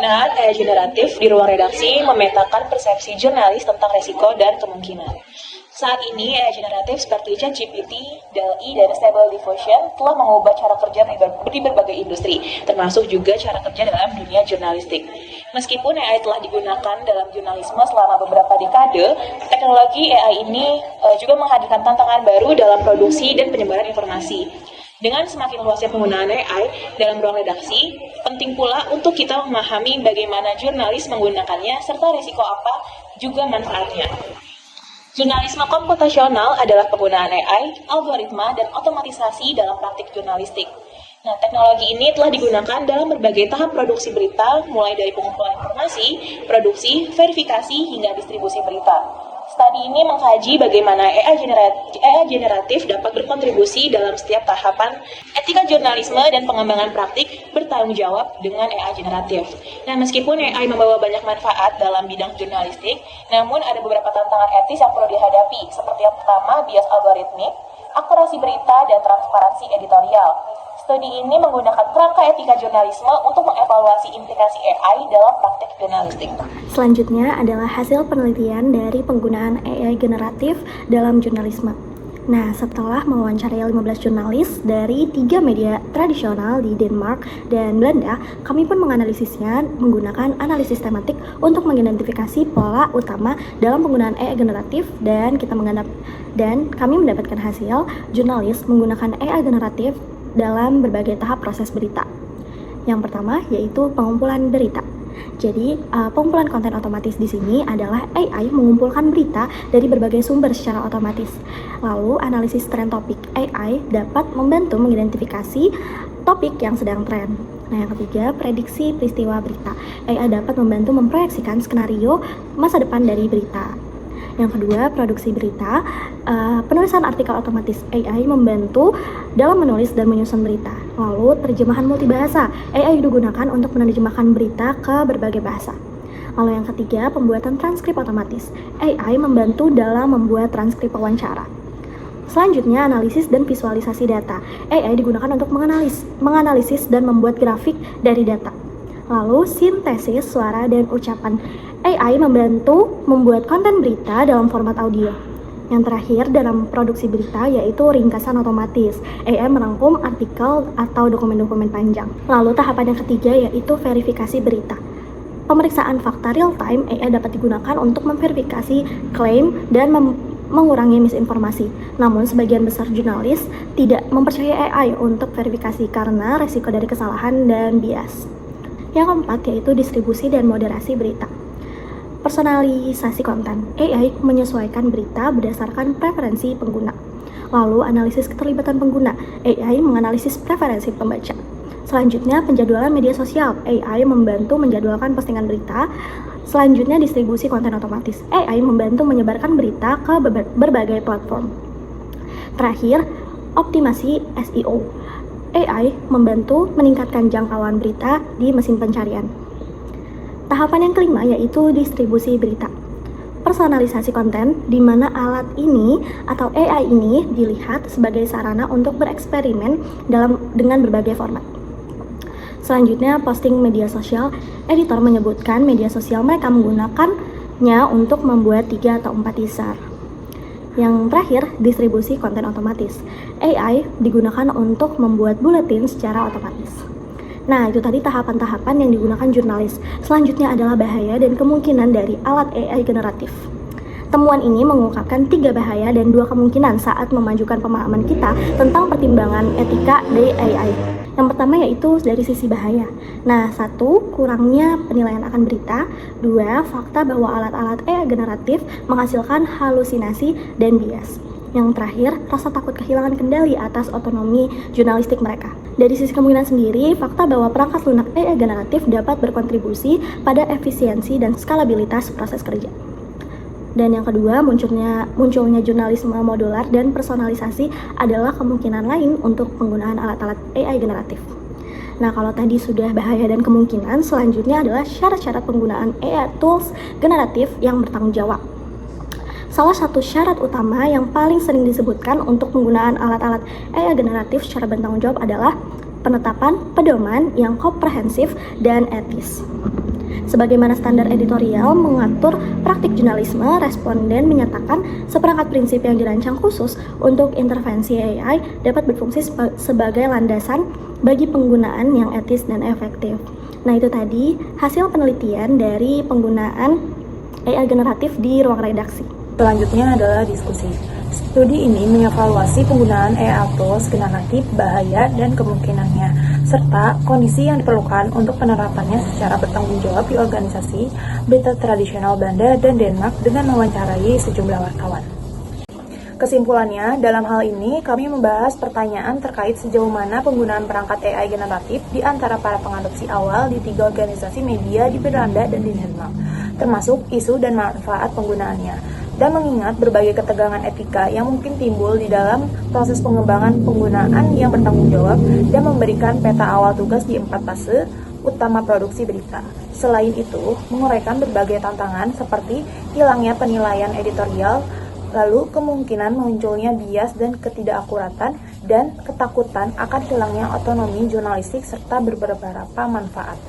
Penggunaan AI generatif di ruang redaksi memetakan persepsi jurnalis tentang resiko dan kemungkinan. Saat ini, AI generatif seperti ChatGPT, DALL-E, dan Stable Diffusion telah mengubah cara kerja di berbagai industri, termasuk juga cara kerja dalam dunia jurnalistik. Meskipun AI telah digunakan dalam jurnalisme selama beberapa dekade, teknologi AI ini juga menghadirkan tantangan baru dalam produksi dan penyebaran informasi. Dengan semakin luasnya penggunaan AI dalam ruang redaksi, penting pula untuk kita memahami bagaimana jurnalis menggunakannya serta risiko apa juga manfaatnya. Jurnalisme komputasional adalah penggunaan AI, algoritma, dan otomatisasi dalam praktik jurnalistik. Nah, teknologi ini telah digunakan dalam berbagai tahap produksi berita, mulai dari pengumpulan informasi, produksi, verifikasi, hingga distribusi berita. Studi ini mengkaji bagaimana AI generatif dapat berkontribusi dalam setiap tahapan etika jurnalisme dan pengembangan praktik bertanggung jawab dengan AI generatif. Nah, meskipun AI membawa banyak manfaat dalam bidang jurnalistik, namun ada beberapa tantangan etis yang perlu dihadapi, seperti yang pertama, bias algoritmik, akurasi berita, dan transparansi editorial. Studi ini menggunakan kerangka etika jurnalisme untuk mengevaluasi implikasi AI dalam praktik jurnalistik. Selanjutnya adalah hasil penelitian dari penggunaan AI generatif dalam jurnalisme. Nah, setelah mewawancarai 15 jurnalis dari 3 media tradisional di Denmark dan Belanda, kami pun menganalisisnya menggunakan analisis tematik untuk mengidentifikasi pola utama dalam penggunaan AI generatif dan kami mendapatkan hasil jurnalis menggunakan AI generatif dalam berbagai tahap proses berita. Yang pertama yaitu pengumpulan berita. Jadi, pengumpulan konten otomatis di sini adalah AI mengumpulkan berita dari berbagai sumber secara otomatis. Lalu, analisis tren topik. AI dapat membantu mengidentifikasi topik yang sedang tren. Nah, yang ketiga, prediksi peristiwa berita. AI dapat membantu memproyeksikan skenario masa depan dari berita. Yang kedua, produksi berita. Penulisan artikel otomatis. AI membantu dalam menulis dan menyusun berita. Lalu, terjemahan multibahasa. AI digunakan untuk menerjemahkan berita ke berbagai bahasa. Lalu yang ketiga, pembuatan transkrip otomatis. AI membantu dalam membuat transkrip wawancara. Selanjutnya, analisis dan visualisasi data. AI digunakan untuk menganalisis dan membuat grafik dari data. Lalu, sintesis suara dan ucapan. AI membantu membuat konten berita dalam format audio. Yang terakhir dalam produksi berita yaitu ringkasan otomatis. AI merangkum artikel atau dokumen-dokumen panjang. Lalu tahapan yang ketiga yaitu verifikasi berita. Pemeriksaan fakta real time, AI dapat digunakan untuk memverifikasi klaim dan mengurangi misinformasi. Namun sebagian besar jurnalis tidak mempercayai AI untuk verifikasi karena resiko dari kesalahan dan bias. Yang keempat yaitu distribusi dan moderasi berita. Personalisasi konten. AI menyesuaikan berita berdasarkan preferensi pengguna. Lalu analisis keterlibatan pengguna. AI menganalisis preferensi pembaca. Selanjutnya penjadwalan media sosial. AI membantu menjadwalkan postingan berita. Selanjutnya distribusi konten otomatis. AI membantu menyebarkan berita ke berbagai platform. Terakhir, optimasi SEO. AI membantu meningkatkan jangkauan berita di mesin pencarian. Tahapan yang kelima yaitu distribusi berita. Personalisasi konten, di mana alat ini atau AI ini dilihat sebagai sarana untuk bereksperimen dengan berbagai format. Selanjutnya, posting media sosial. Editor menyebutkan media sosial mereka menggunakannya untuk membuat 3 atau 4 teaser. Yang terakhir, distribusi konten otomatis. AI digunakan untuk membuat buletin secara otomatis. Nah, itu tadi tahapan-tahapan yang digunakan jurnalis. Selanjutnya adalah bahaya dan kemungkinan dari alat AI generatif. Temuan ini mengungkapkan 3 bahaya dan 2 kemungkinan saat memajukan pemahaman kita tentang pertimbangan etika dari AI. Yang pertama yaitu dari sisi bahaya. Nah, 1, kurangnya penilaian akan berita. 2, fakta bahwa alat-alat AI generatif menghasilkan halusinasi dan bias. Yang terakhir, rasa takut kehilangan kendali atas otonomi jurnalistik mereka. Dari sisi kemungkinan sendiri, fakta bahwa perangkat lunak AI generatif dapat berkontribusi pada efisiensi dan skalabilitas proses kerja. Dan yang kedua, munculnya jurnalisme modular dan personalisasi adalah kemungkinan lain untuk penggunaan alat-alat AI generatif. Nah, kalau tadi sudah bahaya dan kemungkinan, selanjutnya adalah syarat-syarat penggunaan AI tools generatif yang bertanggung jawab. Salah satu syarat utama yang paling sering disebutkan untuk penggunaan alat-alat AI generatif secara bertanggung jawab adalah penetapan pedoman yang komprehensif dan etis. Sebagaimana standar editorial mengatur praktik jurnalisme, responden menyatakan seperangkat prinsip yang dirancang khusus untuk intervensi AI dapat berfungsi sebagai landasan bagi penggunaan yang etis dan efektif. Nah, itu tadi hasil penelitian dari penggunaan AI generatif di ruang redaksi. Selanjutnya adalah diskusi. Studi ini mengevaluasi penggunaan AI tools generatif, bahaya, dan kemungkinannya, serta kondisi yang diperlukan untuk penerapannya secara bertanggung jawab di organisasi berita tradisional Belanda dan Denmark dengan mewawancarai sejumlah wartawan. Kesimpulannya, dalam hal ini kami membahas pertanyaan terkait sejauh mana penggunaan perangkat AI generatif di antara para pengadopsi awal di 3 organisasi media di Belanda dan di Denmark, termasuk isu dan manfaat penggunaannya, dan mengingat berbagai ketegangan etika yang mungkin timbul di dalam proses pengembangan penggunaan yang bertanggung jawab dan memberikan peta awal tugas di 4 fase utama produksi berita. Selain itu, menguraikan berbagai tantangan seperti hilangnya penilaian editorial, lalu kemungkinan munculnya bias dan ketidakakuratan, dan ketakutan akan hilangnya otonomi jurnalistik serta beberapa manfaat.